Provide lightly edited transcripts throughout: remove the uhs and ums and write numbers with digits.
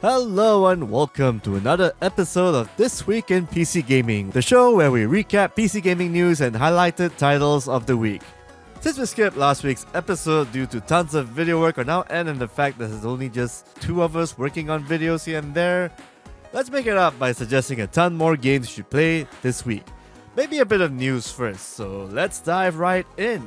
Hello and welcome to another episode of This Week in PC Gaming, the show where we recap PC gaming news and highlighted titles of the week. Since we skipped last week's episode due to tons of video work on our end and the fact that there's only just two of us working on videos here and there, let's make it up by suggesting a ton more games you should play this week. Maybe a bit of news first, so let's dive right in.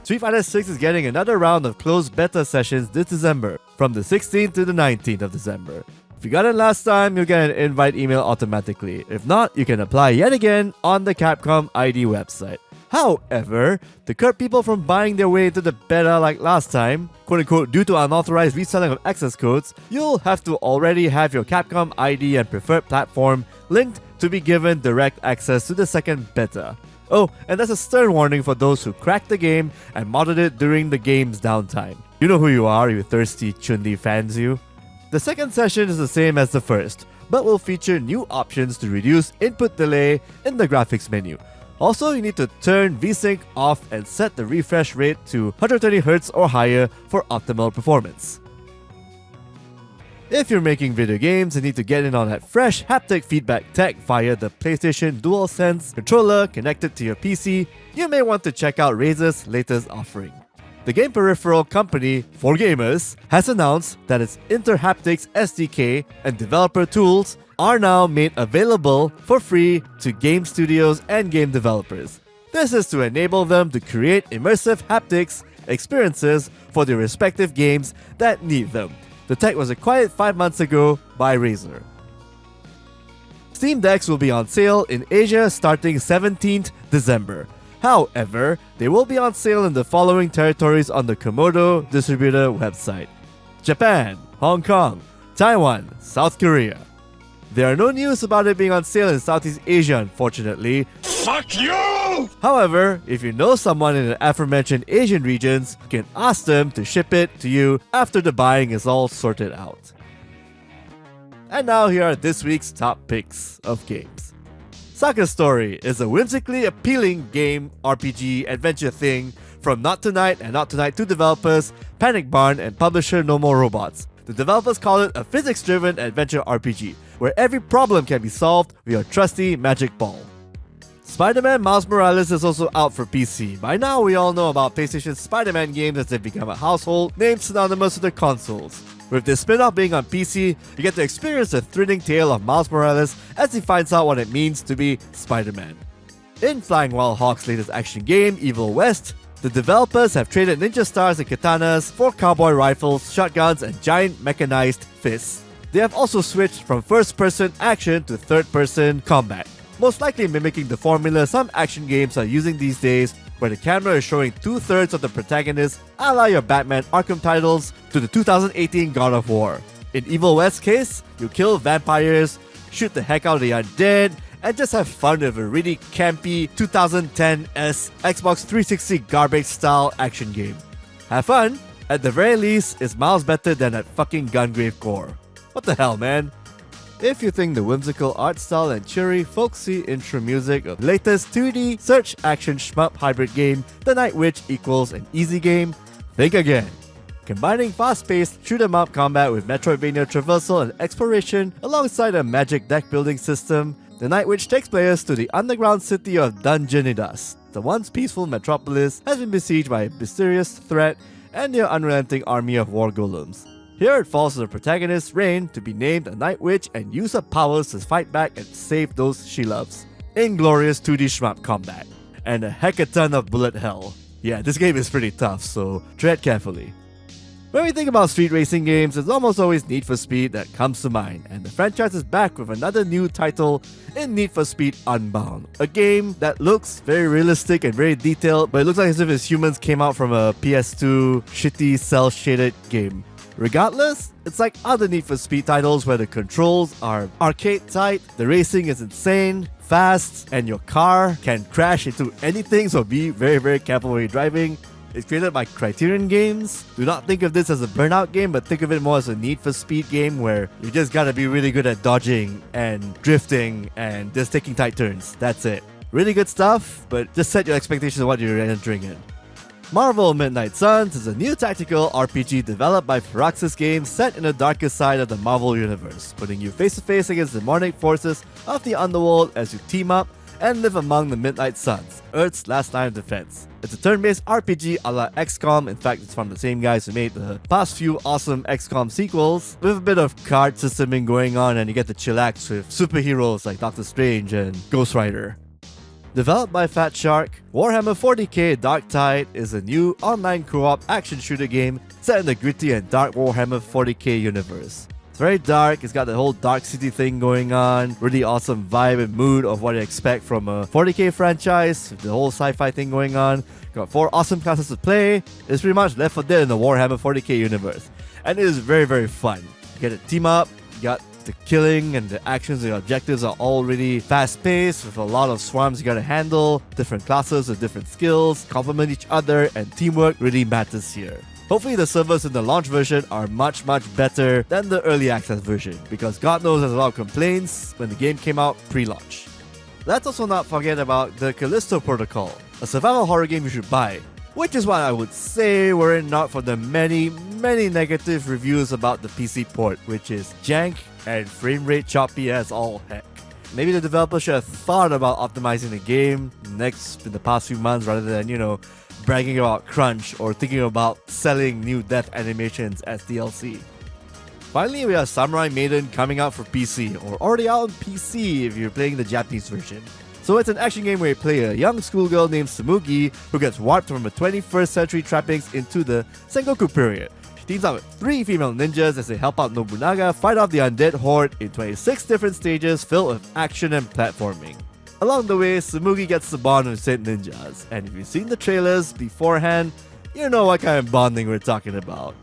Street Fighter 6 is getting another round of closed beta sessions this December, from the 16th to the 19th of December. If you got it last time, you'll get an invite email automatically. If not, you can apply yet again on the Capcom ID website. However, to curb people from buying their way into the beta like last time, quote-unquote due to unauthorized reselling of access codes, you'll have to already have your Capcom ID and preferred platform linked to be given direct access to the second beta. Oh, and there's a stern warning for those who cracked the game and modded it during the game's downtime. You know who you are, you thirsty Chun-Li fans you. The second session is the same as the first, but will feature new options to reduce input delay in the graphics menu. Also, you need to turn VSync off and set the refresh rate to 120Hz or higher for optimal performance. If you're making video games and need to get in on that fresh haptic feedback tech via the PlayStation DualSense controller connected to your PC, you may want to check out Razer's latest offering. The game peripheral company, 4Gamers, has announced that its InterHaptics SDK and developer tools are now made available for free to game studios and game developers. This is to enable them to create immersive haptics experiences for their respective games that need them. The tech was acquired 5 months ago by Razer. Steam Decks will be on sale in Asia starting 17th December. However, they will be on sale in the following territories on the Komodo distributor website: Japan, Hong Kong, Taiwan, South Korea. There are no news about it being on sale in Southeast Asia, unfortunately. Fuck you! However, if you know someone in the aforementioned Asian regions, you can ask them to ship it to you after the buying is all sorted out. And now here are this week's top picks of games. Saga Story is a whimsically appealing game RPG adventure thing from Not Tonight and Not Tonight 2 developers Panic Barn and publisher No More Robots. The developers call it a physics-driven adventure RPG, where every problem can be solved with your trusty magic ball. Spider-Man Miles Morales is also out for PC. By now, we all know about PlayStation's Spider-Man games as they've become a household name synonymous with their consoles. With this spin-off being on PC, you get to experience the thrilling tale of Miles Morales as he finds out what it means to be Spider-Man. In Flying Wild Hog's latest action game, Evil West, the developers have traded ninja stars and katanas for cowboy rifles, shotguns, and giant mechanized fists. They have also switched from first-person action to third-person combat, most likely mimicking the formula some action games are using these days, where the camera is showing 2/3 of the protagonist, a la your Batman Arkham titles to the 2018 God of War. In Evil West's case, you kill vampires, shoot the heck out of the undead, and just have fun with a really campy 2010s Xbox 360 garbage-style action game. Have fun? At the very least, is Miles better than that fucking Gungrave Core? What the hell, man? If you think the whimsical art style and cheery, folksy intro music of the latest 2D search action shmup hybrid game, The Night Witch, equals an easy game, think again. Combining fast-paced shoot-'em-up combat with Metroidvania traversal and exploration alongside a magic deck-building system, The Night Witch takes players to the underground city of Dungeonidas. The once peaceful metropolis has been besieged by a mysterious threat and their unrelenting army of war golems. Here it falls to the protagonist, Rain, to be named a Night Witch and use her powers to fight back and save those she loves. Inglorious 2D shmup combat. And a heckaton of bullet hell. Yeah, this game is pretty tough, so tread carefully. When we think about street racing games, it's almost always Need for Speed that comes to mind, and the franchise is back with another new title in Need for Speed Unbound. A game that looks very realistic and very detailed, but it looks like as if its humans came out from a PS2 shitty cel-shaded game. Regardless, it's like other Need for Speed titles where the controls are arcade-tight, the racing is insane, fast, and your car can crash into anything, so be very, very careful when you're driving. It's created by Criterion Games. Do not think of this as a Burnout game, but think of it more as a Need for Speed game where you just gotta be really good at dodging and drifting and just taking tight turns. That's it. Really good stuff, but just set your expectations of what you're entering in. Marvel Midnight Suns is a new tactical RPG developed by Firaxis Games set in the darkest side of the Marvel Universe, putting you face to face against the demonic forces of the underworld as you team up and live among the Midnight Suns, Earth's last line of defense. It's a turn-based RPG a la XCOM. In fact, it's from the same guys who made the past few awesome XCOM sequels, with a bit of card systeming going on, and you get to chillax with superheroes like Doctor Strange and Ghost Rider. Developed by Fat Shark, Warhammer 40k Dark Tide is a new online co-op action shooter game set in the gritty and dark Warhammer 40k universe. It's very dark, it's got the whole Dark City thing going on, really awesome vibe and mood of what you expect from a 40k franchise, with the whole sci-fi thing going on. Got 4 awesome classes to play. It's pretty much Left 4 Dead in the Warhammer 40k universe. And it is very, very fun. You get to team up, you got the killing and the actions and the objectives are all really fast-paced with a lot of swarms you gotta handle, different classes with different skills, complement each other, and teamwork really matters here. Hopefully the servers in the launch version are much better than the early access version, because God knows there's a lot of complaints when the game came out pre-launch. Let's also not forget about the Callisto Protocol, a survival horror game you should buy, which is what I would say were it not for the many negative reviews about the PC port, which is jank and frame rate choppy as all heck. Maybe the developer should have thought about optimizing the game in the past few months rather than, bragging about crunch or thinking about selling new death animations as DLC. Finally, we have Samurai Maiden coming out for PC, or already out on PC if you're playing the Japanese version. So it's an action game where you play a young schoolgirl named Tsumugi who gets warped from the 21st century trappings into the Sengoku period. She teams up with 3 female ninjas as they help out Nobunaga fight off the undead horde in 26 different stages filled with action and platforming. Along the way, Tsumugi gets to bond with said ninjas, and if you've seen the trailers beforehand, you know what kind of bonding we're talking about.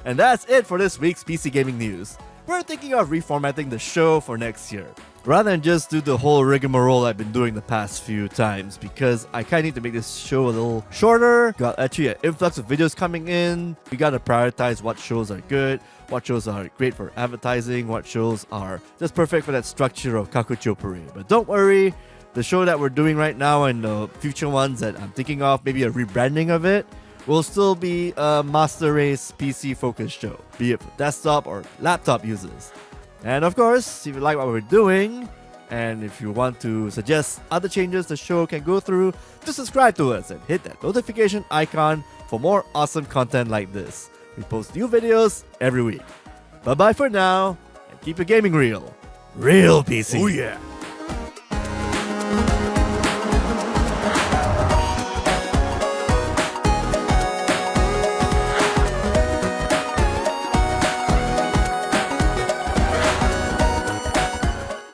And that's it for this week's PC Gaming News. We're thinking of reformatting the show for next year, rather than just do the whole rigmarole I've been doing the past few times, because I kinda need to make this show a little shorter. Got actually an influx of videos coming in. We gotta prioritize what shows are good, what shows are great for advertising, what shows are just perfect for that structure of Kakuchopurei. But don't worry, the show that we're doing right now and the future ones that I'm thinking of, maybe a rebranding of it, will still be a Master Race PC focused show, be it for desktop or laptop users. And of course, if you like what we're doing, and if you want to suggest other changes the show can go through, just subscribe to us and hit that notification icon for more awesome content like this. We post new videos every week. Bye bye for now, and keep your gaming real. Real PC. Oh yeah.